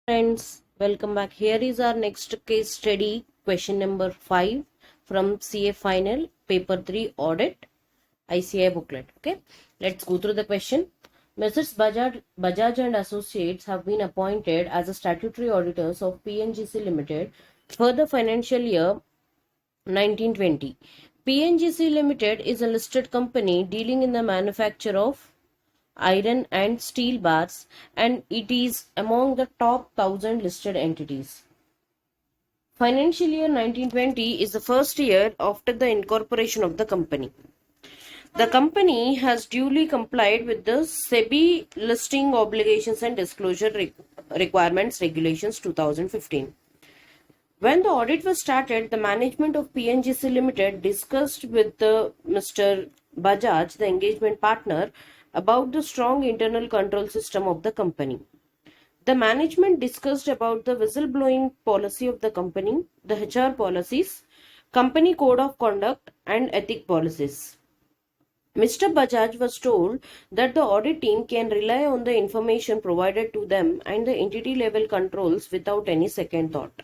Friends, welcome back. Here is our next case study, question number 5 from CA Final, Paper 3 Audit, ICAI booklet. Okay, let's go through the question. Messrs. Bajaj and Associates have been appointed as the statutory auditors of PNGC Limited for the financial year 1920. PNGC Limited is a listed company dealing in the manufacture of iron and steel bars, and it is among the top 1000 listed entities. Financial year 1920 is the first year after the incorporation of the company. The company has duly complied with the SEBI listing obligations and disclosure requirements regulations 2015. When the audit was started, the management of PNGC Limited discussed with Mr. Bajaj, the engagement partner, about the strong internal control system of the company. The management discussed about the whistleblowing policy of the company, the HR policies, company code of conduct, and ethic policies. Mr. Bajaj was told that the audit team can rely on the information provided to them and the entity level controls without any second thought.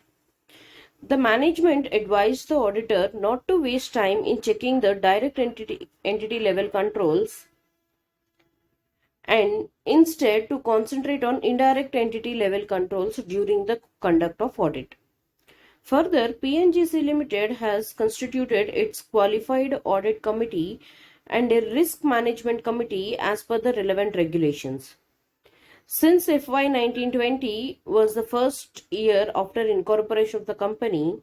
The management advised the auditor not to waste time in checking the direct entity level controls and instead to concentrate on indirect entity level controls during the conduct of audit. Further, PNGC Limited has constituted its qualified audit committee and a risk management committee as per the relevant regulations. Since FY 1920 was the first year after incorporation of the company,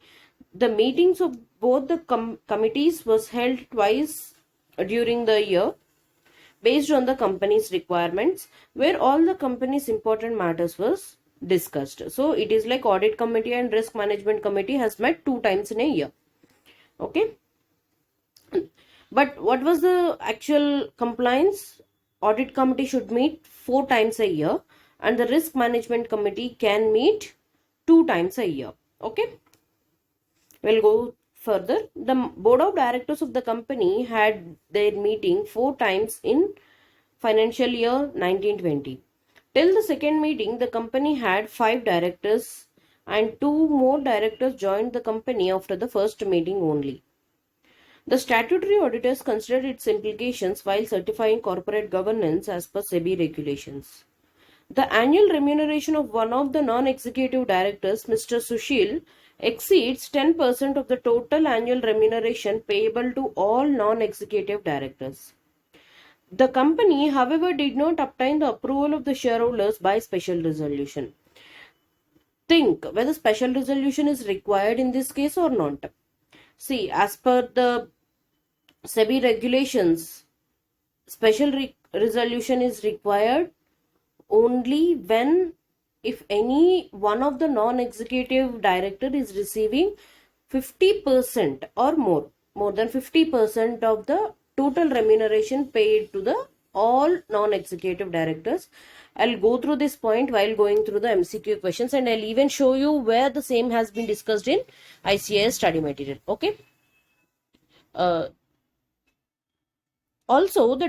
the meetings of both the committees was held twice during the year based on the company's requirements, where all the company's important matters was discussed. So it is like audit committee and risk management committee has met 2 times in a year. Okay. But what was the actual compliance? Audit committee should meet 4 times a year and the risk management committee can meet 2 times a year. Okay. We'll go further. The board of directors of the company had their meeting 4 times in financial year 1920. Till the second meeting, the company had 5 directors and 2 more directors joined the company after the first meeting only. The statutory auditors considered its implications while certifying corporate governance as per SEBI regulations. The annual remuneration of one of the non-executive directors, Mr. Sushil, exceeds 10% of the total annual remuneration payable to all non-executive directors. The company, however, did not obtain the approval of the shareholders by special resolution. Think whether special resolution is required in this case or not. See, as per the SEBI regulations, special resolution is required only when if any one of the non-executive director is receiving 50% or more than 50% of the total remuneration paid to the all non-executive directors. I'll go through this point while going through the MCQ questions, and I'll even show you where the same has been discussed in ICAI study material. Okay. Also, the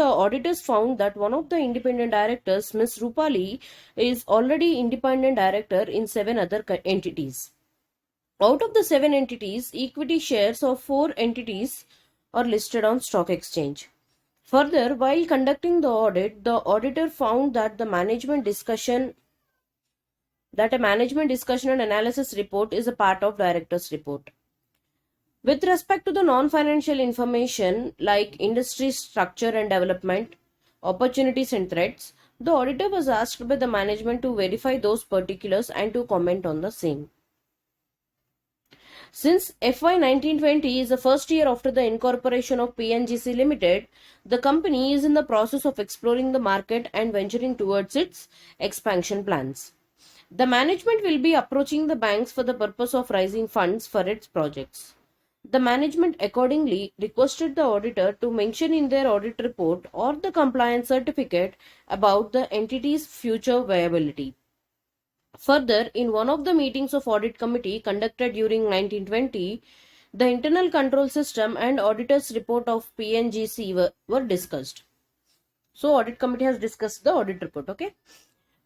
auditors found that one of the independent directors, Ms. Rupali, is already independent director in 7 other entities. Out of the 7 entities, equity shares of 4 entities are listed on stock exchange. Further, while conducting the audit, the auditor found that a management discussion and analysis report is a part of director's report. With respect to the non-financial information like industry structure and development, opportunities and threats, the auditor was asked by the management to verify those particulars and to comment on the same. Since FY 1920 is the first year after the incorporation of PNGC Limited, the company is in the process of exploring the market and venturing towards its expansion plans. The management will be approaching the banks for the purpose of raising funds for its projects. The management accordingly requested the auditor to mention in their audit report or the compliance certificate about the entity's future viability. Further, in one of the meetings of audit committee conducted during 1920, the internal control system and auditor's report of PNGC were discussed. So, audit committee has discussed the audit report. Okay.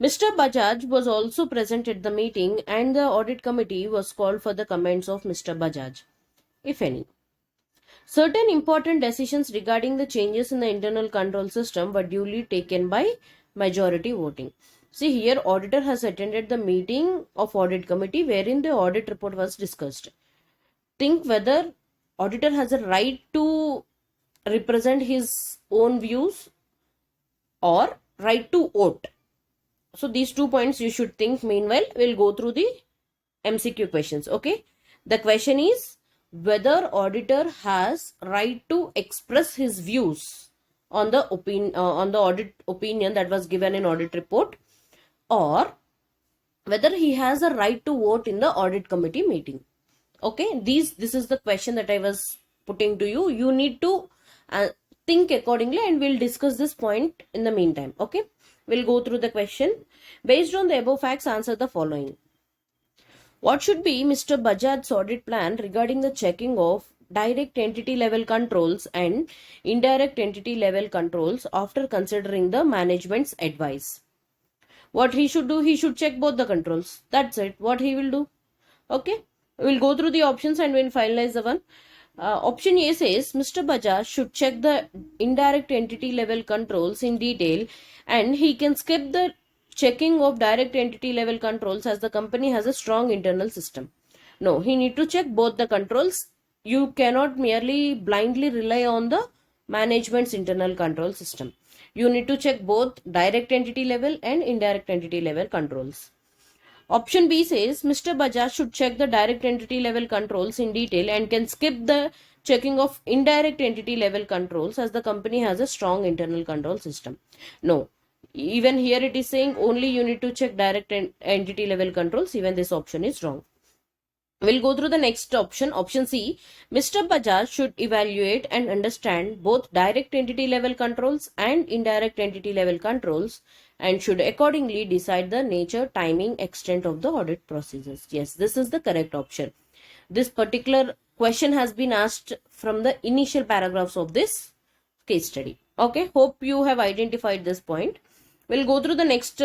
Mr. Bajaj was also present at the meeting and the audit committee was called for the comments of Mr. Bajaj, if any. Certain important decisions regarding the changes in the internal control system were duly taken by majority voting. See here, auditor has attended the meeting of audit committee wherein the audit report was discussed. Think whether auditor has a right to represent his own views or right to vote. So these 2 points you should think. Meanwhile, we'll go through the MCQ questions. Okay. The question is whether auditor has right to express his views on the audit opinion that was given in audit report, or whether he has a right to vote in the audit committee meeting. Okay, this is the question that I was putting to you. You need to think accordingly, and we'll discuss this point in the meantime. Okay, we'll go through the question. Based on the above facts, answer the following. What should be Mr. Bajaj's audit plan regarding the checking of direct entity level controls and indirect entity level controls after considering the management's advice? What he should do, he should check both the controls. That's it. What he will do. Okay, we'll go through the options and we'll finalize the one. Option A says Mr. Bajaj should check the indirect entity level controls in detail and he can skip the checking of direct entity level controls as the company has a strong internal system. No, he need to check both the controls. You cannot merely blindly rely on the management's internal control system. You need to check both direct entity level and indirect entity level controls. Option B says Mr. Bajaj should check the direct entity level controls in detail and can skip the checking of indirect entity level controls as the company has a strong internal control system. No, even here it is saying only you need to check direct entity level controls. Even this option is wrong. We'll go through the next option. Option C, Mr. Bajaj should evaluate and understand both direct entity level controls and indirect entity level controls and should accordingly decide the nature, timing, extent of the audit procedures. Yes, this is the correct option. This particular question has been asked from the initial paragraphs of this case study. Okay, hope you have identified this point. We'll go through the next,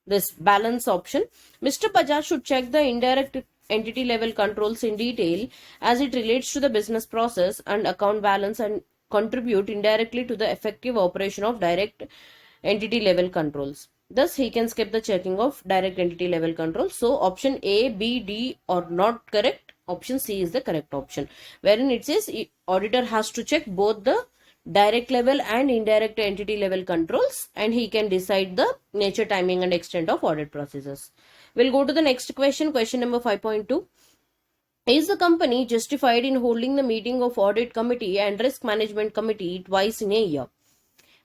this balance option. Mr. Bajaj should check the indirect entity level controls in detail as it relates to the business process and account balance and contribute indirectly to the effective operation of direct entity level controls. Thus, he can skip the checking of direct entity level controls. So, option A, B, D are not correct. Option C is the correct option, wherein it says auditor has to check both the direct level and indirect entity level controls and he can decide the nature, timing and extent of audit processes. We'll go to the next question, question number 5.2. Is the company justified in holding the meeting of audit committee and risk management committee twice in a year?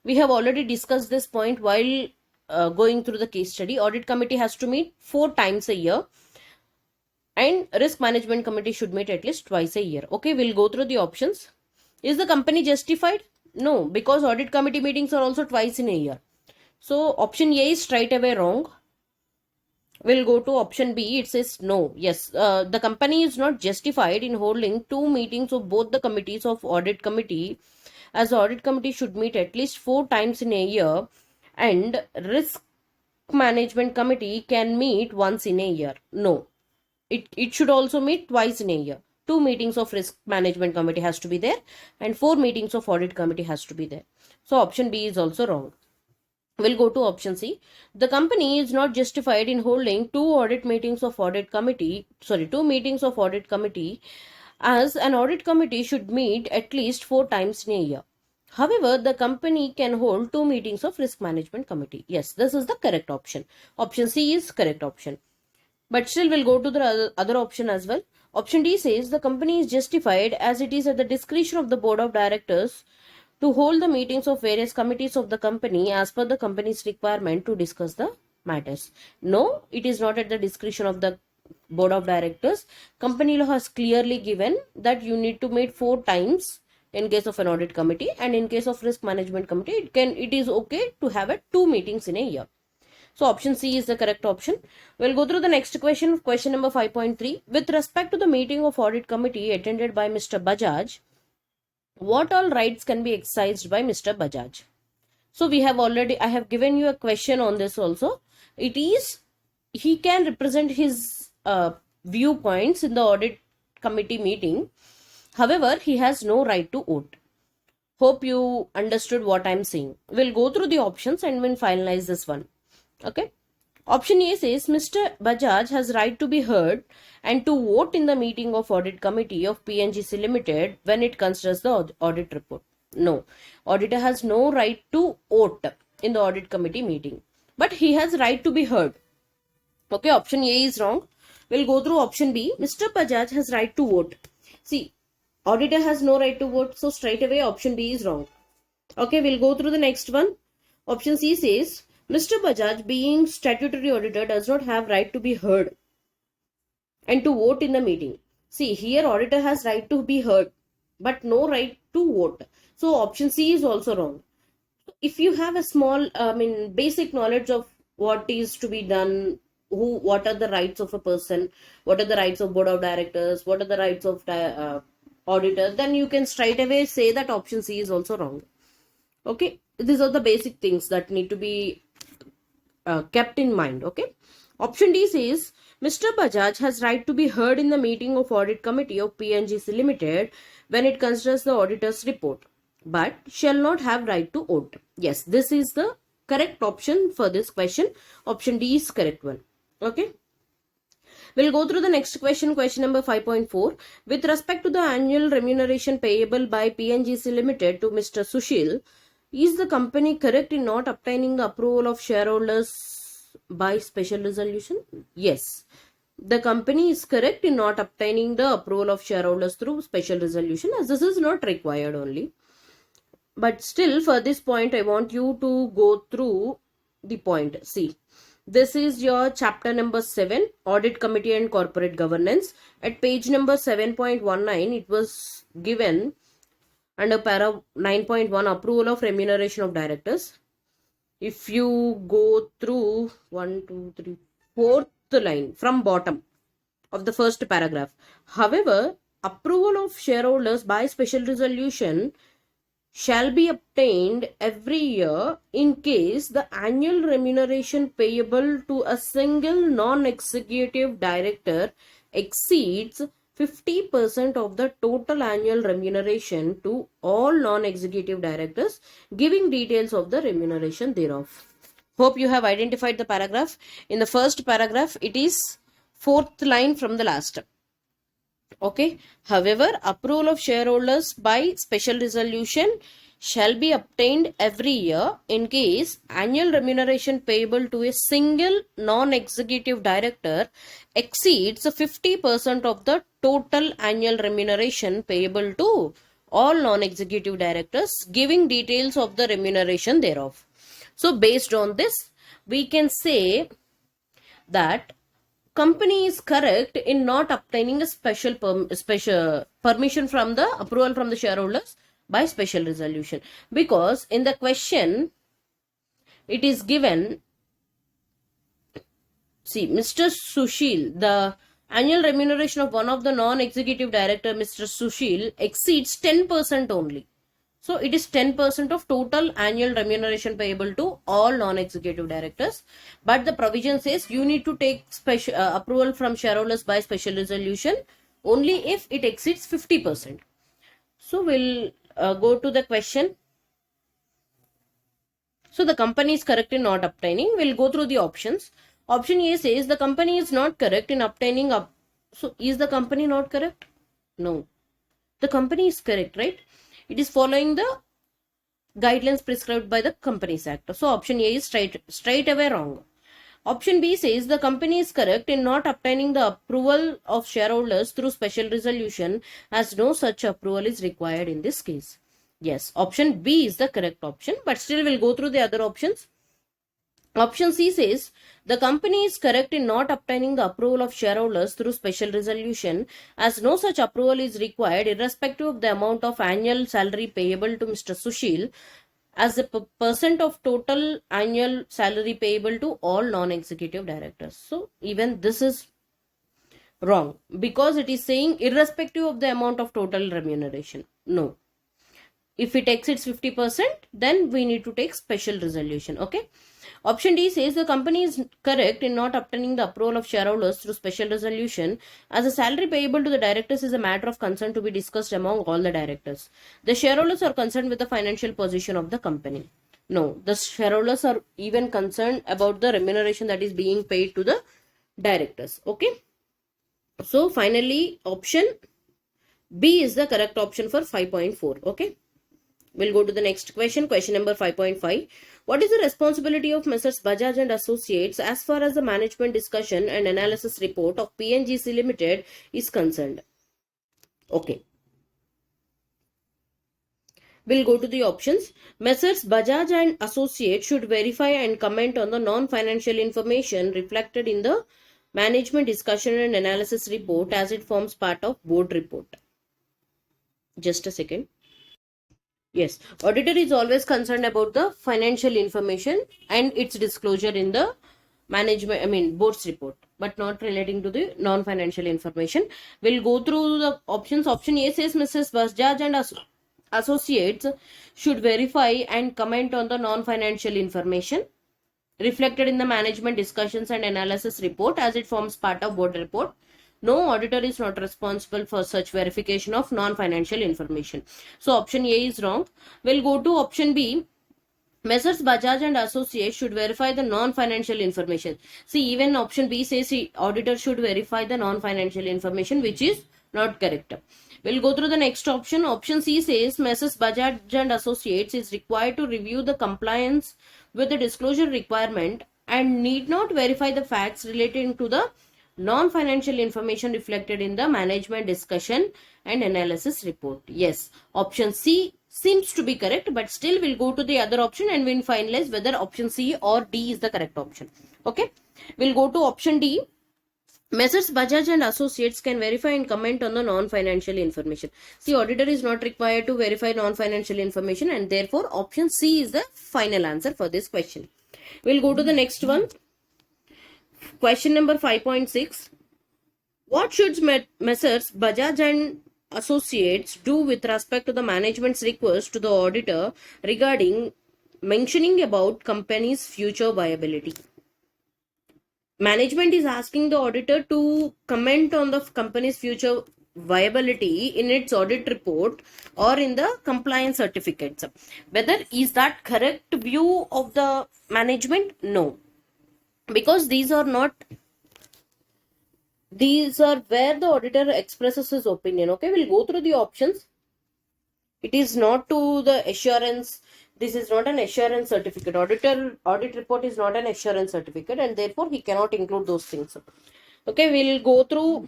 We have already discussed this point while going through the case study. Audit committee has to meet 4 times a year and risk management committee should meet at least twice a year. Okay, we'll go through the options. Is the company justified? No, because audit committee meetings are also twice in a year. So option A is straight away wrong. We'll go to option B. It says no. Yes, the company is not justified in holding 2 meetings of both the committees of audit committee, as the audit committee should meet at least 4 times in a year and risk management committee can meet once in a year. No, it should also meet twice in a year. 2 meetings of risk management committee has to be there and 4 meetings of audit committee has to be there. So option B is also wrong. We'll go to option C. The company is not justified in holding 2 meetings of audit committee as an audit committee should meet at least 4 times in a year. However, the company can hold 2 meetings of risk management committee. Yes, this is the correct option. Option C is correct option. But still we'll go to the other option as well. Option D says the company is justified as it is at the discretion of the board of directors to hold the meetings of various committees of the company as per the company's requirement to discuss the matters. No, it is not at the discretion of the board of directors. Company law has clearly given that you need to meet 4 times in case of an audit committee, and in case of risk management committee it is okay to have 2 meetings in a year. So option C is the correct option. We'll go through the next question, question number 5.3. With respect to the meeting of audit committee attended by Mr. Bajaj, what all rights can be exercised by Mr. Bajaj? So I have given you a question on this also. It is, he can represent his viewpoints in the audit committee meeting. However, he has no right to vote. Hope you understood what I'm saying. We'll go through the options and we'll finalize this one. Okay. Option A says Mr. Bajaj has right to be heard and to vote in the meeting of audit committee of PNGC Limited when it considers the audit report. No, auditor has no right to vote in the audit committee meeting, but he has right to be heard. Okay, option A is wrong. We'll go through option B. Mr. Bajaj has right to vote. See, auditor has no right to vote, so straight away option B is wrong. Okay, we'll go through the next one. Option C says Mr. Bajaj, being statutory auditor, does not have right to be heard and to vote in the meeting. See, here auditor has right to be heard, but no right to vote. So option C is also wrong. If you have a small, basic knowledge of what is to be done, what are the rights of a person, what are the rights of board of directors, what are the rights of auditor, then you can straight away say that option C is also wrong. Okay, these are the basic things that need to be kept in mind. Okay, option D says Mr. Bajaj has right to be heard in the meeting of audit committee of PNGC Limited when it considers the auditor's report, but shall not have right to vote. Yes, this is the correct option for this question. Option D is correct one. Okay. We'll go through the next question, question number 5.4. With respect to the annual remuneration payable by PNGC Limited to Mr. Sushil, is the company correct in not obtaining the approval of shareholders by special resolution? Yes. The company is correct in not obtaining the approval of shareholders through special resolution, as this is not required only. But still, for this point, I want you to go through the point. See, this is your chapter number 7, Audit Committee and Corporate Governance. At page number 7.19, it was given under para 9.1, approval of remuneration of directors. If you go through 1, 2, 3, 4th line from bottom of the first paragraph. However, approval of shareholders by special resolution shall be obtained every year in case the annual remuneration payable to a single non-executive director exceeds 50% of the total annual remuneration to all non-executive directors, giving details of the remuneration thereof. Hope you have identified the paragraph. In the first paragraph, it is 4th line from the last. Okay. However, approval of shareholders by special resolution shall be obtained every year in case annual remuneration payable to a single non-executive director exceeds 50% of the total annual remuneration payable to all non-executive directors, giving details of the remuneration thereof. So based on this, we can say that company is correct in not obtaining a special permission from the approval from the shareholders by special resolution, because in the question it is given, see, Mr. Sushil, the annual remuneration of one of the non-executive director, Mr. Sushil, exceeds 10% only. So it is 10% of total annual remuneration payable to all non-executive directors. But the provision says you need to take special approval from shareholders by special resolution only if it exceeds 50%. So we'll go to the question. So the company is correct in not obtaining. We'll go through the options. Option A says the company is not correct in obtaining up. So is the company not correct? No. The company is correct, right? It is following the guidelines prescribed by the Companies Act. So option A is straight away wrong. Option B says the company is correct in not obtaining the approval of shareholders through special resolution, as no such approval is required in this case. Yes, option B is the correct option, but still we'll go through the other options. Option C says the company is correct in not obtaining the approval of shareholders through special resolution, as no such approval is required irrespective of the amount of annual salary payable to Mr. Sushil as a percent of total annual salary payable to all non-executive directors. So even this is wrong, because it is saying irrespective of the amount of total remuneration. No. If it exceeds 50%, then we need to take special resolution. Okay. Option D says the company is correct in not obtaining the approval of shareholders through special resolution, as the salary payable to the directors is a matter of concern to be discussed among all the directors. The shareholders are concerned with the financial position of the company. No, the shareholders are even concerned about the remuneration that is being paid to the directors. Okay. So finally, option B is the correct option for 5.4. Okay. We'll go to the next question. Question number 5.5. What is the responsibility of Messrs. Bajaj and Associates as far as the management discussion and analysis report of PNGC Limited is concerned? Okay. We'll go to the options. Messrs. Bajaj and Associates should verify and comment on the non-financial information reflected in the management discussion and analysis report as it forms part of board report. Just a second. Yes, auditor is always concerned about the financial information and its disclosure in the board's report, but not relating to the non-financial information. We'll go through the options. Option A says Mrs. Bajaj and Associates should verify and comment on the non-financial information reflected in the management discussions and analysis report as it forms part of board report. No auditor is not responsible for such verification of non-financial information. So option A is wrong. We'll go to option B. Messrs. Bajaj and Associates should verify the non-financial information. See, even option B says auditor should verify the non-financial information, which is not correct. We'll go through the next option. Option C says Messrs. Bajaj and Associates is required to review the compliance with the disclosure requirement and need not verify the facts relating to the non-financial information reflected in the management discussion and analysis report. Yes, option C seems to be correct, but still we'll go to the other option and we'll finalize whether option C or D is the correct option. Okay, we'll go to option D. Messrs. Bajaj and Associates can verify and comment on the non-financial information. See, auditor is not required to verify non-financial information, and therefore option C is the final answer for this question. We'll go to the next one. Question number 5.6. What should Messrs. Bajaj and Associates do with respect to the management's request to the auditor regarding mentioning about company's future viability? Management is asking the auditor to comment on the company's future viability in its audit report or in the compliance certificates. Whether is that correct view of the management? No, because these are where the auditor expresses his opinion. Okay, we'll go through the options. It is not to the assurance. This is not an assurance certificate. Audit report is not an assurance certificate, and therefore he cannot include those things. Okay, we'll go through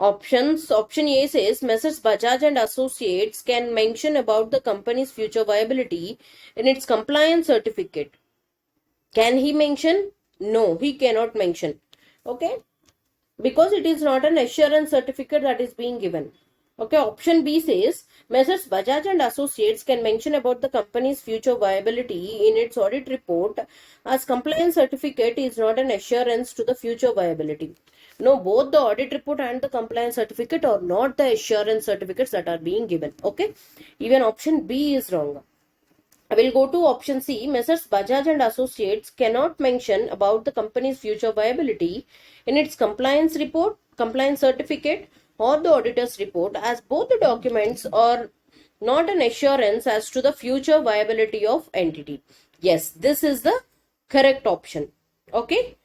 options. Option A says Messrs. Bajaj and Associates can mention about the company's future viability in its compliance certificate. Can he mention? No, he cannot mention. Okay, because it is not an assurance certificate that is being given. Okay, option B says Messrs. Bajaj and Associates can mention about the company's future viability in its audit report, as compliance certificate is not an assurance to the future viability. No, both the audit report and the compliance certificate are not the assurance certificates that are being given. Okay, even option B is wrong. I will go to option C. Messrs. Bajaj and Associates cannot mention about the company's future viability in its compliance report, compliance certificate, or the auditor's report, as both the documents are not an assurance as to the future viability of entity. Yes, this is the correct option. Okay,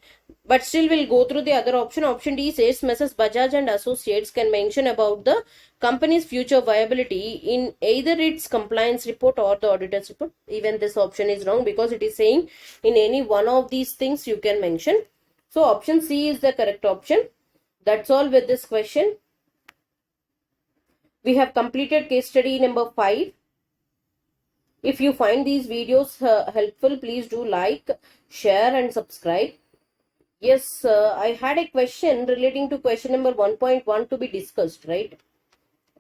but still we'll go through the other option. Option D says Messrs. Bajaj and Associates can mention about the company's future viability in either its compliance report or the auditor's report. Even this option is wrong, because it is saying in any one of these things you can mention. So option C is the correct option. That's all with this question. We have completed case study number 5. If you find these videos helpful, please do like, share and subscribe. Yes, I had a question relating to question number 1.1 to be discussed, right?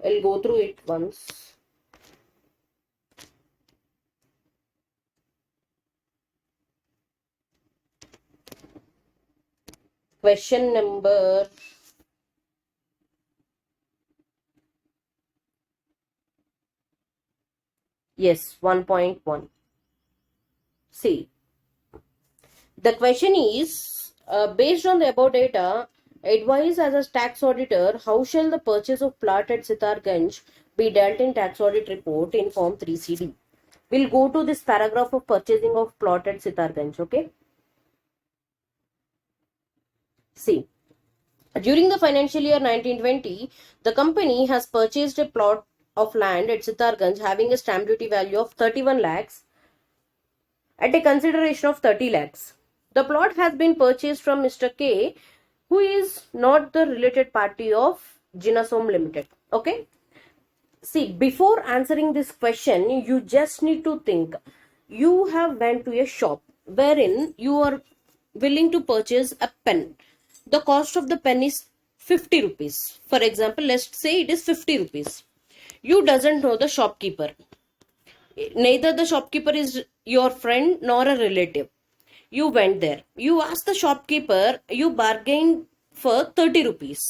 I'll go through it once. Question number Yes, 1.1. See, the question is, based on the above data, advise as a tax auditor, how shall the purchase of plot at Sitarganj be dealt in tax audit report in form 3CD? We'll go to this paragraph of purchasing of plot at Sitarganj, okay? See, during the financial year 1920, the company has purchased a plot of land at Sitarganj having a stamp duty value of 31 lakhs at a consideration of 30 lakhs. The plot has been purchased from Mr. K, who is not the related party of Jinasom Limited. Okay. See, before answering this question, you just need to think. You have went to a shop wherein you are willing to purchase a pen. The cost of the pen is 50 rupees. For example, let's say it is 50 rupees. You doesn't know the shopkeeper. Neither the shopkeeper is your friend nor a relative. You went there. You asked the shopkeeper, you bargained for 30 rupees.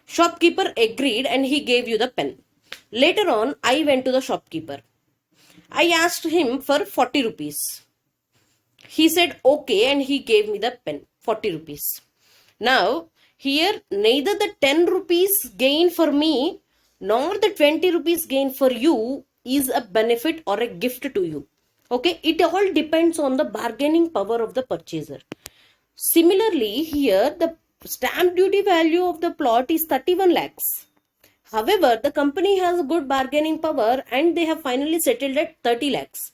Shopkeeper agreed and he gave you the pen. Later on, I went to the shopkeeper. I asked him for 40 rupees. He said okay and he gave me the pen, 40 rupees. Now, here neither the 10 rupees gain for me nor the 20 rupees gain for you is a benefit or a gift to you. Okay, it all depends on the bargaining power of the purchaser. Similarly, here the stamp duty value of the plot is 31 lakhs. However, the company has good bargaining power and they have finally settled at 30 lakhs.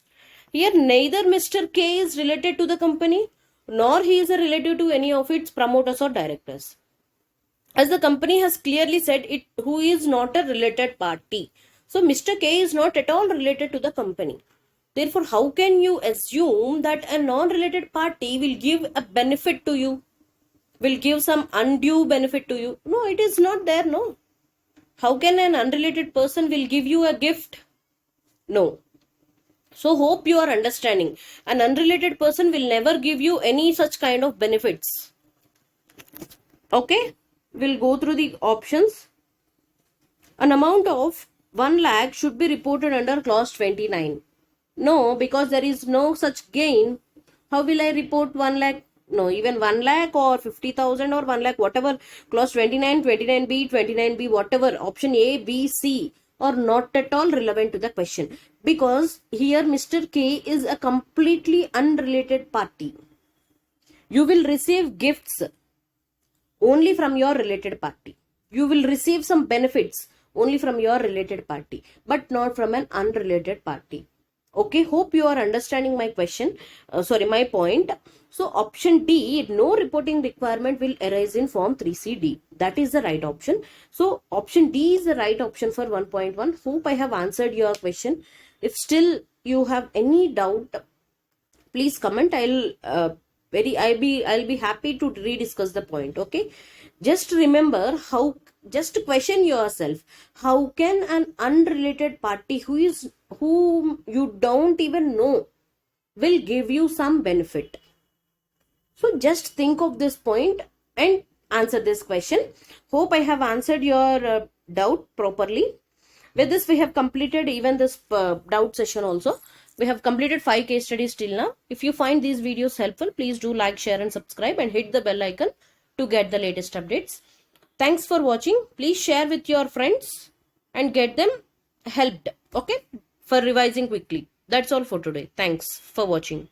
Here, neither Mr. K is related to the company nor he is a relative to any of its promoters or directors. As the company has clearly said, it who is not a related party. So, Mr. K is not at all related to the company. Therefore, how can you assume that a non-related party will give a benefit to you? Will give some undue benefit to you? No, it is not there, no. How can an unrelated person will give you a gift? No. So hope you are understanding. An unrelated person will never give you any such kind of benefits. Okay, we'll go through the options. An amount of 1 lakh should be reported under clause 29. No, because there is no such gain. How will I report 1 lakh? No, even 1 lakh or 50,000 or 1 lakh, whatever, clause 29, 29B, 29B, whatever, option A, B, C are not at all relevant to the question. Because here Mr. K is a completely unrelated party. You will receive gifts only from your related party. You will receive some benefits only from your related party, but not from an unrelated party. Okay, hope you are understanding my question. My point. So option D, no reporting requirement will arise in form 3CD. That is the right option. So option D is the right option for 1.1. Hope I have answered your question. If still you have any doubt, please comment. I'll be happy to rediscuss the point. Okay, just remember just question yourself, how can an unrelated party whom you don't even know will give you some benefit? So just think of this point and answer this question. Hope I have answered your doubt properly. With this, we have completed even this doubt session also. We have completed 5 case studies till now. If you find these videos helpful, please do like, share and subscribe and hit the bell icon to get the latest updates. Thanks for watching. Please share with your friends and get them helped, okay, for revising quickly. That's all for today. Thanks for watching.